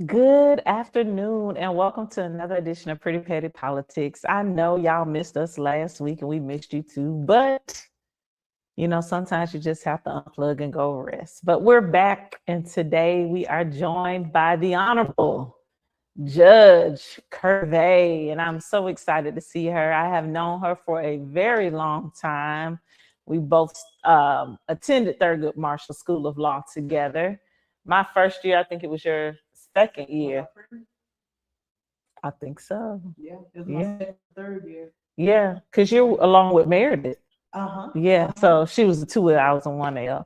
Good afternoon, and welcome to another edition of Pretty Petty Politics. I know y'all missed us last week, and we missed you too, but sometimes you just have to unplug and go rest. But we're back, and today we are joined by the Honorable Judge Curvey, and I'm so excited to see her. I have known her for a very long time. We both attended Thurgood Marshall School of Law together. My first year, I think it was your second year. I think so. Yeah, it was my third year. Yeah, because you're along with Meredith. Uh-huh. Yeah, so she was a 2L, I was a 1L.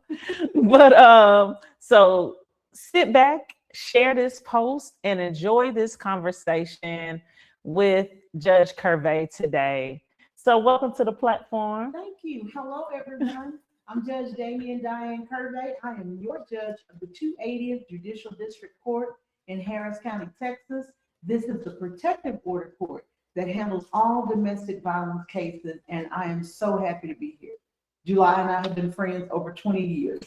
But so sit back, share this post, and enjoy this conversation with Judge Curvey today. So welcome to the platform. Thank you. Hello, everyone. I'm Judge Damiane Curvey. I am your judge of the 280th Judicial District Court in Harris County, Texas. This is the protective order court that handles all domestic violence cases, and I am so happy to be here. July and I have been friends over 20 years.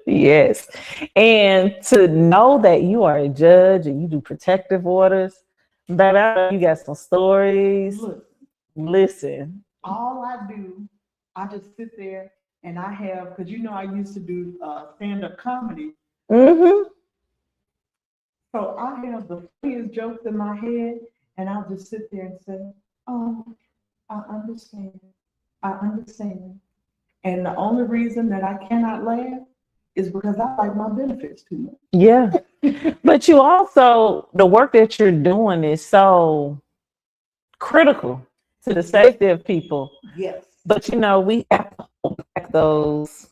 Yes. And to know that you are a judge and you do protective orders, baby, I know you got some stories. Listen. All I do, I just sit there and I have, because I used to do stand-up comedy. Mm-hmm. So I have the funniest jokes in my head, and I'll just sit there and say, "Oh, I understand. I understand." And the only reason that I cannot laugh is because I like my benefits too much. Yeah. But you also, the work that you're doing is so critical to the safety of people. Yes. But we have to hold back those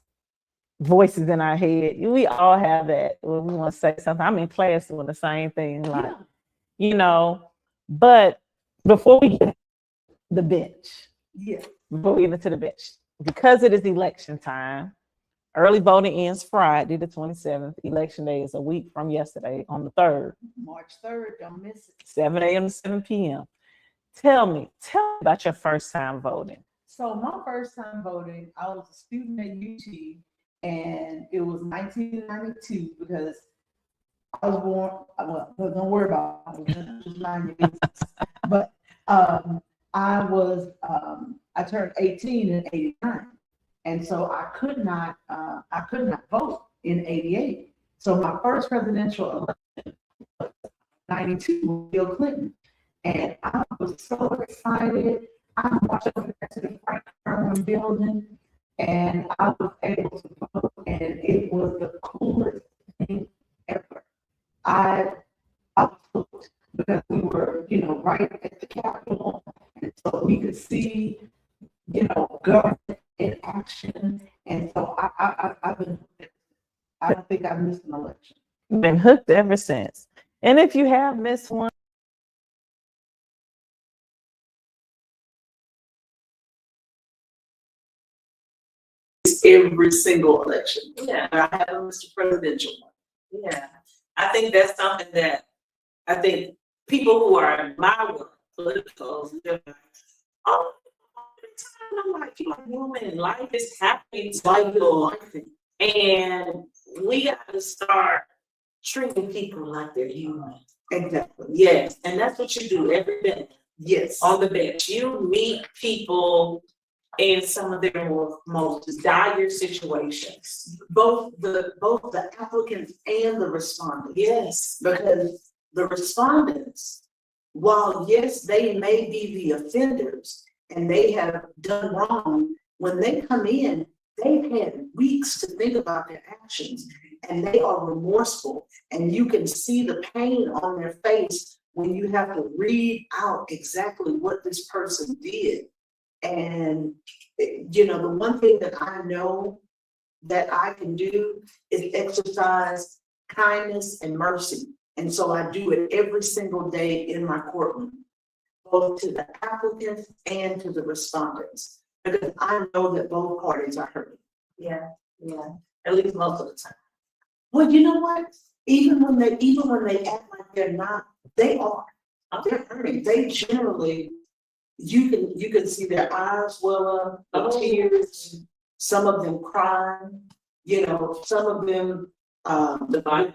voices in our head. We all have that when we want to say something. I'm in class doing the same thing, like, but before we get the bench, before we get into the bench, because it is election time, early voting ends Friday, the 27th. Election day is a week from yesterday on the 3rd. March 3rd, don't miss it. 7 a.m. to 7 p.m. Tell me about your first time voting. So my first time voting, I was a student at UT, and it was 1992 because I was born. Well, don't worry about it. Just mind your business. But I turned 18 in '89, and so I could not vote in '88. So my first presidential election, 92, Bill Clinton, and I was so excited. I walked over to the Frank Kerwin building, and I was able to vote, and it was the coolest thing ever. I was hooked because we were, right at the Capitol, and so we could see, government in action, and so I've been hooked. I don't think I've missed an election. Been hooked ever since. And if you have missed one, every single election. Yeah, I haven't missed a presidential one. Yeah, I think that's something that I think people who are in my world, politicals, they're like, oh, I'm like, you're a woman, life is happening, it's like your life. And we got to start treating people like they're human. Exactly. Yes, and that's what you do every day. Yes. On the bench, you meet people in some of their most dire situations, both the applicants and the respondents. Yes, because the respondents, while yes, they may be the offenders and they have done wrong, when they come in, they've had weeks to think about their actions, and they are remorseful, and you can see the pain on their face when you have to read out exactly what this person did. And, the one thing that I know that I can do is exercise kindness and mercy. And so I do it every single day in my courtroom, both to the applicants and to the respondents, because I know that both parties are hurting. Yeah, at least most of the time. Well, you know what? Even when they act like they're not, they are. They're hurting. They generally, you can see their eyes well up, the tears, some of them crying, some of them the body,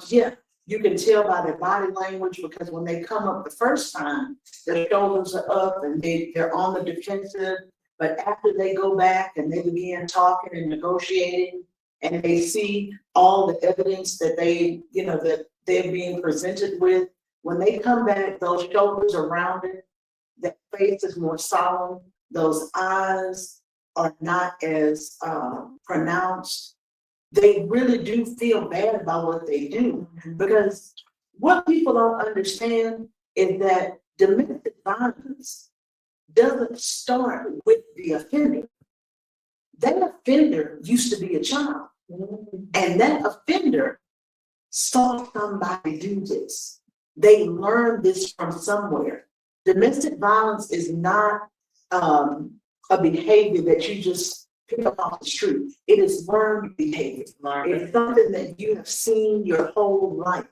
yeah, You can tell by their body language, because when they come up the first time, their shoulders are up and they're on the defensive. But after they go back and they begin talking and negotiating, and they see all the evidence that that they're being presented with, when they come back, those shoulders are rounded, that face is more solemn, those eyes are not as pronounced. They really do feel bad about what they do, because what people don't understand is that domestic violence doesn't start with the offender. That offender used to be a child, and that offender saw somebody do this. They learned this from somewhere. Domestic violence is not a behavior that you just pick up off the street. It is learned behavior. It's something that you have seen your whole life.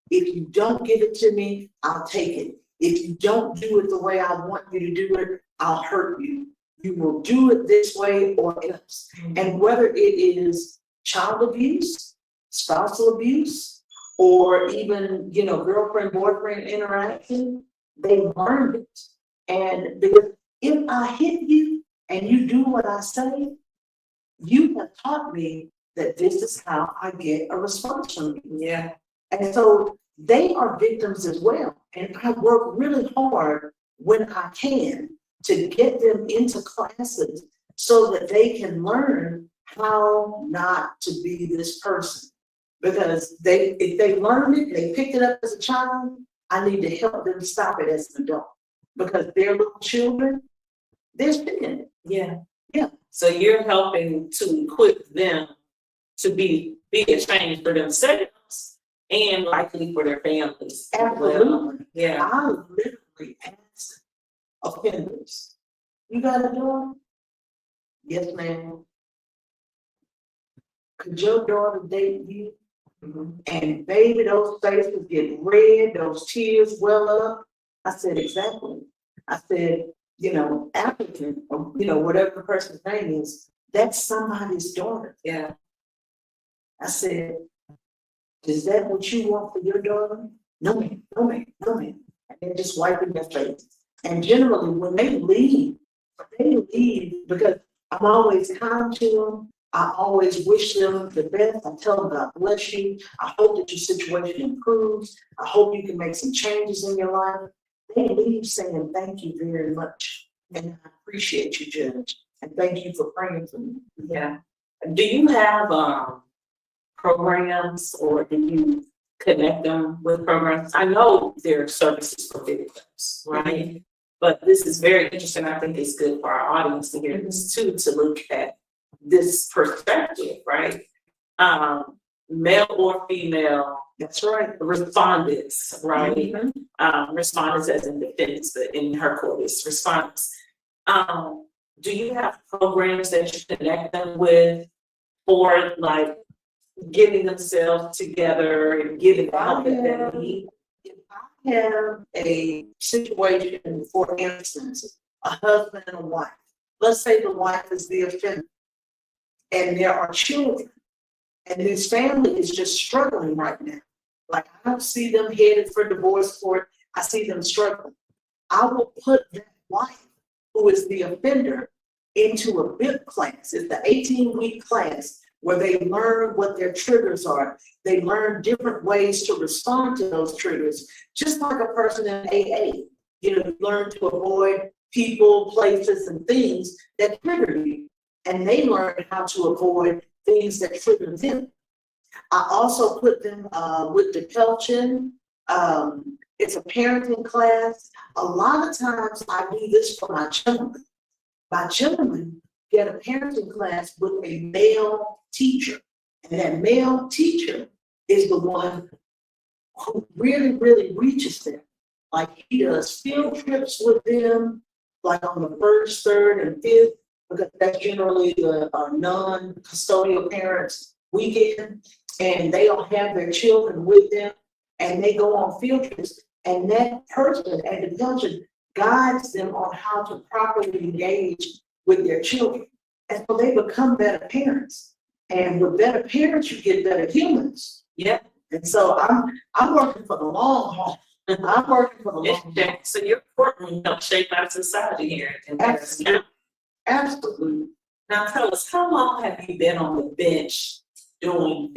If you don't give it to me, I'll take it. If you don't do it the way I want you to do it, I'll hurt you. You will do it this way or else. And whether it is child abuse, spousal abuse, or even, girlfriend, boyfriend interaction, they learned it. And because if I hit you and you do what I say, you have taught me that this is how I get a response from you. Yeah. And so they are victims as well. And I work really hard when I can to get them into classes so that they can learn how not to be this person. Because if they learned it, they picked it up as a child, I need to help them stop it as an adult. Because they're little children, they're spinning it. Yeah. Yeah. So you're helping to equip them to be a change for themselves and likely for their families. Absolutely. Well, yeah. I literally ask offenders, you got a daughter? Yes, ma'am. Could your daughter date you? And baby, those faces get red, those tears well up. I said, exactly. I said, applicant, or whatever the person's name is, that's somebody's daughter. Yeah. I said, is that what you want for your daughter? No, ma'am, no, ma'am, no, ma'am. And they're just wiping their face. And generally, when they leave because I'm always kind to them. I always wish them the best. I tell them, God bless you. I hope that your situation improves. I hope you can make some changes in your life. They leave saying, thank you very much. And I appreciate you, Judge. And thank you for praying for me. Yeah. Do you have programs, or do you connect them with programs? I know there are services for victims, right? But this is very interesting. I think it's good for our audience to hear this too, to look at this perspective, right? Male or female. That's right. Respondents, right? Respondents as in defendants, but in her court it's respondents. Do you have programs that you connect them with for like getting themselves together and getting the help that they need? If I have a situation, for instance, a husband and a wife, let's say the wife is the offender and there are children, and this family is just struggling right now. Like, I don't see them headed for divorce court. I see them struggling. I will put that wife, who is the offender, into a BIP class. It's the 18-week class where they learn what their triggers are. They learn different ways to respond to those triggers, just like a person in AA. You learn to avoid people, places, and things that trigger you. And they learn how to avoid things that trigger them. I also put them with the Pelchin. It's a parenting class. A lot of times I do this for my children. My children get a parenting class with a male teacher. And that male teacher is the one who really, really reaches them. Like, he does field trips with them, like on the 1st, 3rd, and 5th, because that's generally the non-custodial parents' weekend. And they all have their children with them, and they go on field trips. And that person at the dungeon guides them on how to properly engage with their children. And so they become better parents. And with better parents, you get better humans. Yeah. And so I'm working for the long haul. I'm working for the long haul. So your courtroom helped shape our society here. Absolutely. Absolutely. Now tell us, how long have you been on the bench doing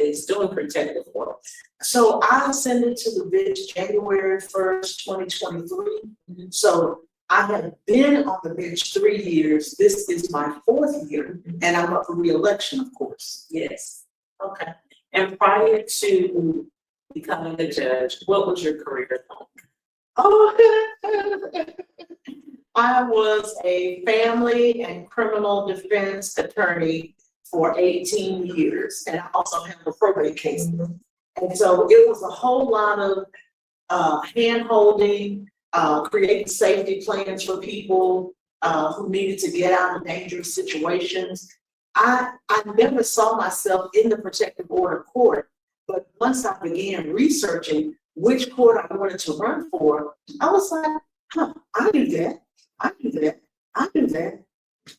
protective work? So I ascended to the bench January 1st, 2023. So I have been on the bench 3 years. This is my 4th year, and I'm up for re-election, of course. Yes. Okay. And prior to becoming a judge, what was your career? Oh, I was a family and criminal defense attorney for 18 years, and I also have a probate case. And so it was a whole lot of hand-holding, creating safety plans for people who needed to get out of dangerous situations. I never saw myself in the protective order court, but once I began researching which court I wanted to run for, I was like, I do that, I do that, I do that.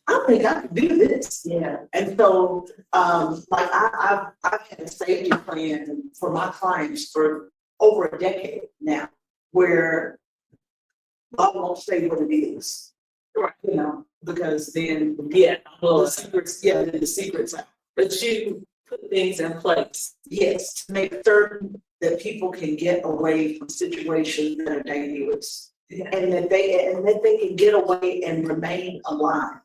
I think I can do this. Yeah. And so, like I've had a safety plan for my clients for over a decade now, where I won't say what it is, Right. you know, because then Well, the secrets out. but you put things in place. Yes, to make certain that people can get away from situations that are dangerous, and that they can get away and remain alive.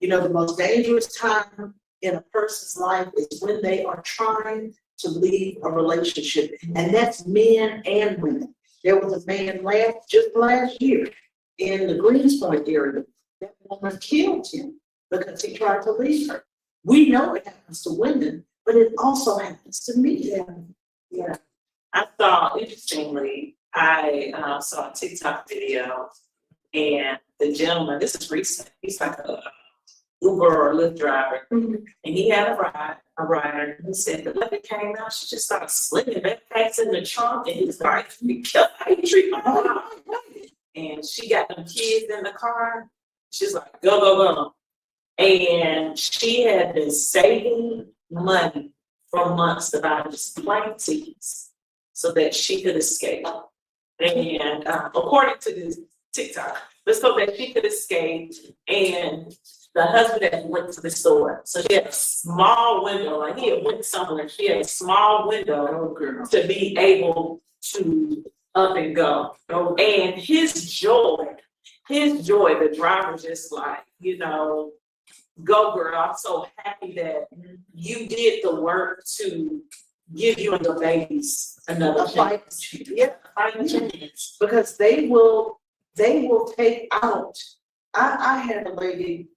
You know, the most dangerous time in a person's life is when they are trying to leave a relationship, and that's men and women. There was a man just last year in the Greenspoint area. That woman killed him because he tried to leave her. We know it happens to women, but it also happens to men. Yeah. I saw, interestingly, I saw a TikTok video, and the gentleman, this is recent, he's like a Uber or Lyft driver, and he had a rider, and he said the lady came out, she just started slinging backpacks in the trunk, and he's like, "You killed how you treat my mom." And she got them kids in the car, she's like, "Go, go, go." And she had been saving money for months to buy these plane tickets so that she could escape. And according to this TikTok, so that she could escape, and the husband had went to the store. So she had a small window, like he had went somewhere. She had a small window to be able to up and go. And his joy, the driver just like, you know, go girl, I'm so happy that you did the work to give you and your babies another chance. Yeah, because they will take out. I had a lady,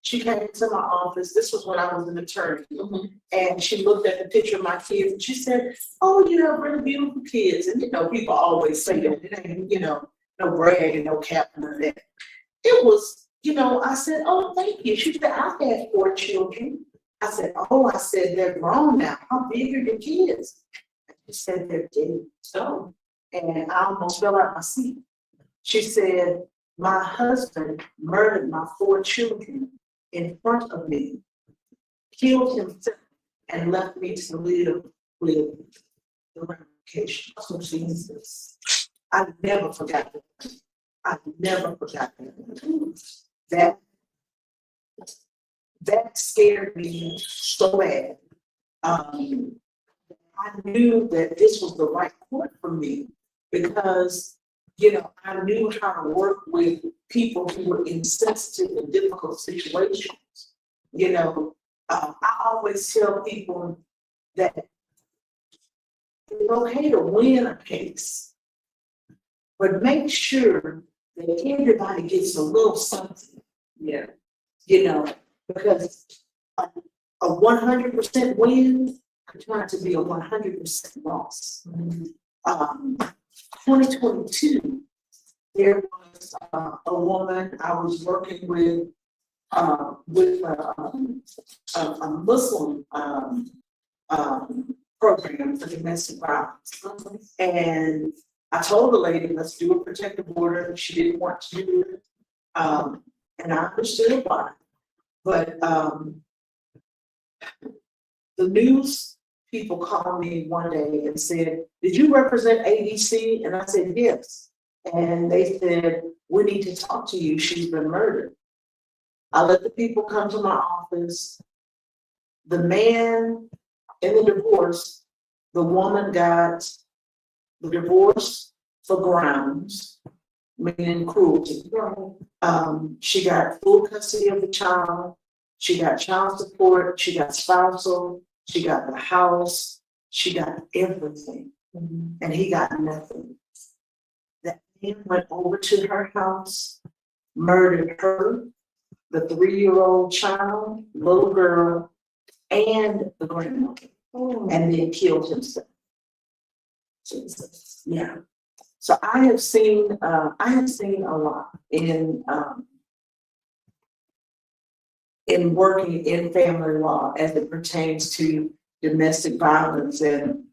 she came into my office, this was when I was an attorney, and she looked at the picture of my kids and she said, "Oh, you have really beautiful kids." And you know, people always say that, it ain't, you know, no brag and no cap, none of that. It was, you know, I said, "Oh, thank you." She said, "I've had 4 children." I said, "Oh," I said, "They're grown now. How big are your kids?" She said, "They're dead." So, and I almost fell out my seat. She said, "My husband murdered my 4 children in front of me, killed himself, and left me to live with the ramifications of Jesus." I never forgot that. I never forgot that. That scared me so bad. I knew that this was the right court for me because, you know, I knew how to work with people who were in sensitive and difficult situations. You know, I always tell people that it's okay to win a case, but make sure that everybody gets a little something. Yeah. You know, because a 100% win could turn out to be a 100% loss. 2022, there was a woman I was working with a Muslim program for domestic violence. And I told the lady, let's do a protective order. She didn't want to do it. And I understood why. But the news people called me one day and said, "Did you represent ADC?" And I said, "Yes." And they said, "We need to talk to you. She's been murdered." I let the people come to my office. The man in the divorce, the woman got the divorce for grounds, meaning cruelty. She got full custody of the child. She got child support. She got spousal. She got the house. She got everything. And he got nothing. That man went over to her house, murdered her, the 3-year-old child, little girl, and the grandmother, and then killed himself. Jesus. Yeah. So I have seen a lot in working in family law as it pertains to domestic violence and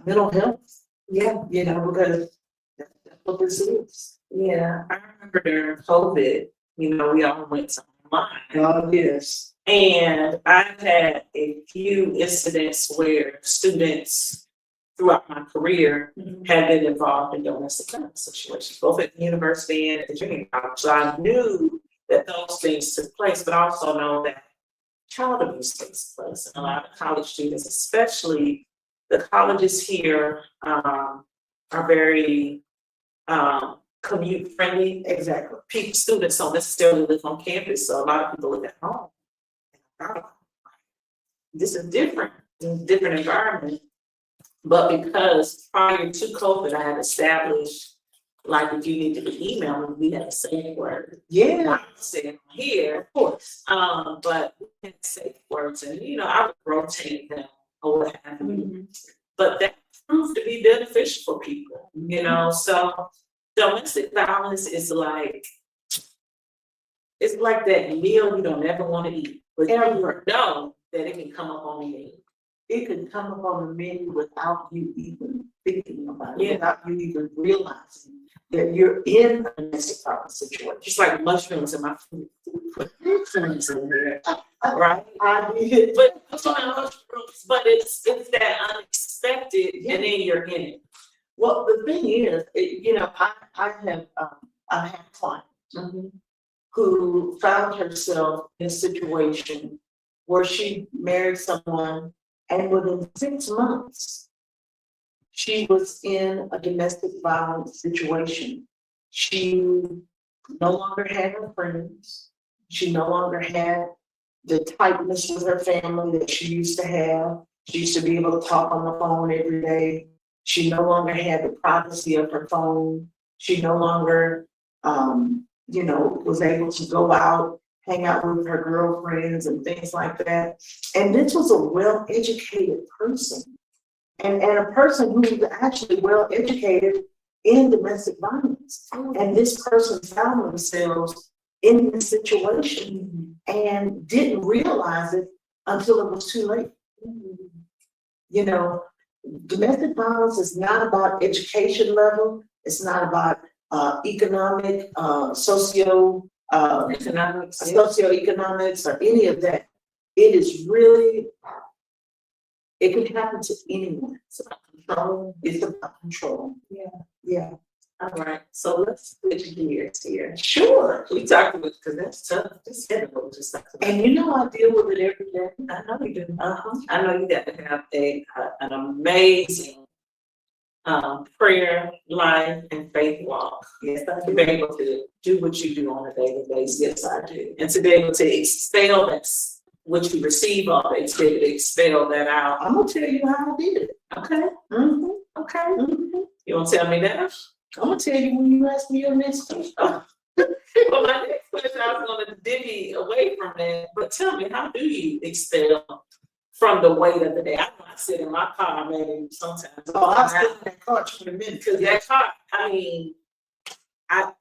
mental health. Yeah, you know, because that's what this is. Yeah, I remember during COVID, you know, we all went to online. Oh, yes. And I've had a few incidents where students throughout my career have been involved in domestic violence situations, both at the university and at the junior college. So I knew that those things took place, but I also know that child abuse takes place. And a lot of college students, especially the colleges here, are very commute friendly. Exactly. Students don't necessarily live on campus, so a lot of people live at home. This is different, different environment. But because prior to COVID, I had established, like, if you need to be emailing, we had a safe word. Yeah. Not saying here, of course. But we had safe words, and you know, I would rotate them or what have you. But that proved to be beneficial for people, you know. So domestic violence is like, it's like that meal you don't ever want to eat, but you know that it can come up on the menu. It can come up on the menu without you even thinking about it, without you even realizing that you're in a domestic violence situation. Just like mushrooms in my food. Put mushrooms in there, right? I did. But it's that unexpected, and then you're in it. Well, the thing is, you know, I have clients who found herself in a situation where she married someone, and within 6 months, she was in a domestic violence situation. She no longer had her friends. She no longer had the tightness with her family that she used to have. She used to be able to talk on the phone every day. She no longer had the privacy of her phone. She no longer, you know, was able to go out, hang out with her girlfriends and things like that. And this was a well-educated person, and a person who was actually well-educated in domestic violence. And this person found themselves in this situation and didn't realize it until it was too late. You know, domestic violence is not about education level. It's not about economic, socioeconomics or any of that. It is really, it can happen to anyone. It's about control. It's about control. Yeah. All right. So let's switch gears here. Sure. We talked about, because that's tough. Just and you know, I deal with it every day. I know you do. I know you got to have an amazing prayer life and faith walk. Yes, I To do. be able to do what you do on a daily basis. Yes, I do. And to be able to expel that, what you receive of it, to be able to expel that out. I'm gonna tell you how I did it. Okay. Okay. You want to tell me that? I'm gonna tell you when you ask me your next question. Well, my next question, I was going to divvy away from that, but tell me, how do you expel from the weight of the day? I know I sit in my car, maybe sometimes. Oh, I sit in that car 20 minutes. Because that car, I mean,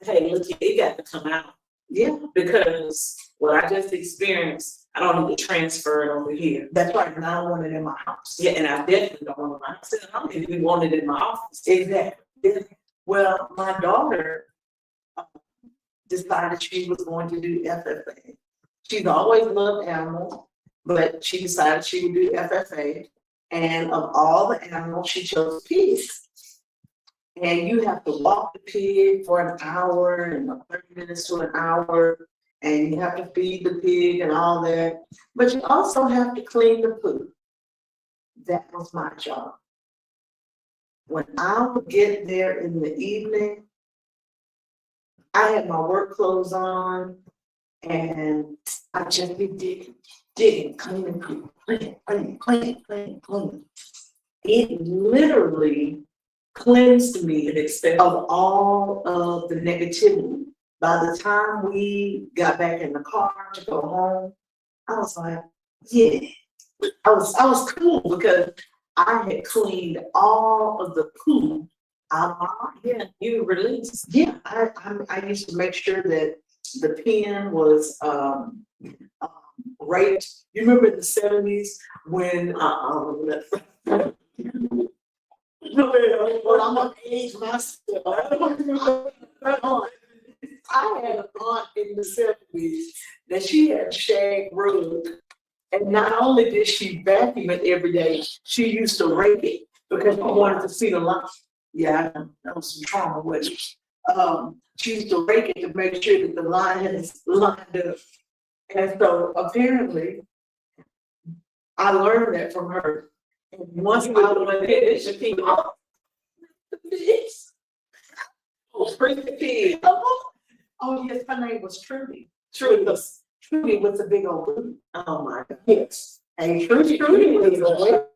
hey, look, it got to come out. Yeah. Because what I just experienced, I don't need to transfer it over here. That's right, and I don't want it in my house. Yeah, and I definitely don't want it in my house. I don't even want it in my office. Exactly. Yeah. Well, my daughter decided she was going to do FFA. She's always loved animals, but she decided she would do FFA. And of all the animals, she chose pigs. And you have to walk the pig for an hour and 30 minutes to an hour. And you have to feed the pig and all that. But you also have to clean the poop. That was my job. When I would get there in the evening, I had my work clothes on and I just be digging, cleaning, cleaning. It literally cleansed me of all of the negativity. By the time we got back in the car to go home, I was like, yeah, I was cool because I had cleaned all of the poop out of my heart. Yeah, you released. Yeah, I used to make sure that the pen was right. You remember in the 70s when well, I'm gonna age myself. I had an aunt in the 70s that she had shag rug. And not only did she vacuum it every day, she used to rake it because she wanted to see the line. Yeah, that was some trauma with it. She used to rake it to make sure that the line is lined up. And so apparently, I learned that from her. And once I went in, it should be the pigs. Bring the pig. Oh yes, her name was Trudy. Trudy was a big old booty. Oh my God. Yes. And Trudy was a